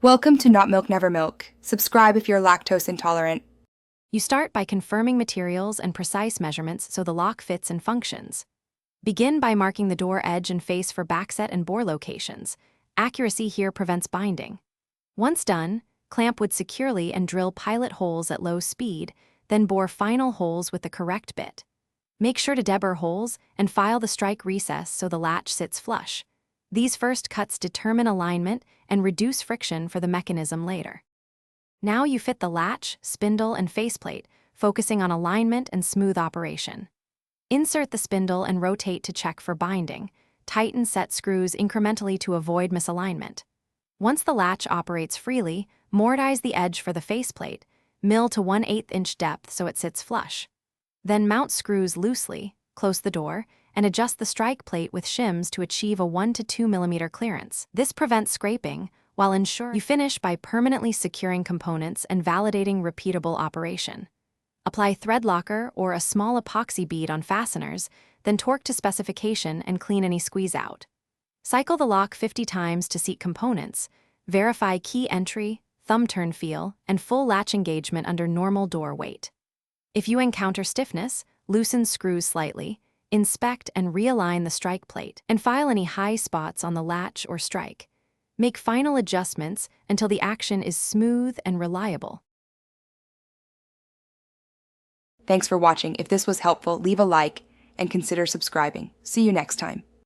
Welcome to Not Milk Never Milk. Subscribe if you're lactose intolerant. You start by confirming materials and precise measurements so the lock fits and functions. Begin by marking the door edge and face for backset and bore locations. Accuracy here prevents binding. Once done, clamp wood securely and drill pilot holes at low speed, then bore final holes with the correct bit. Make sure to deburr holes and file the strike recess so the latch sits flush. These first cuts determine alignment and reduce friction for the mechanism later. Now you fit the latch, spindle, and faceplate, focusing on alignment and smooth operation. Insert the spindle and rotate to check for binding. Tighten set screws incrementally to avoid misalignment. Once the latch operates freely, mortise the edge for the faceplate, mill to 1/8 inch depth so it sits flush. Then mount screws loosely, close the door, and adjust the strike plate with shims to achieve a 1 to 2 mm clearance. This prevents scraping, while ensuring you finish by permanently securing components and validating repeatable operation. Apply thread locker or a small epoxy bead on fasteners, then torque to specification and clean any squeeze out. Cycle the lock 50 times to seat components, verify key entry, thumb turn feel, and full latch engagement under normal door weight. If you encounter stiffness, loosen screws slightly, inspect and realign the strike plate, and file any high spots on the latch or strike. Make final adjustments until the action is smooth and reliable. Thanks for watching. If this was helpful, leave a like and consider subscribing. See you next time.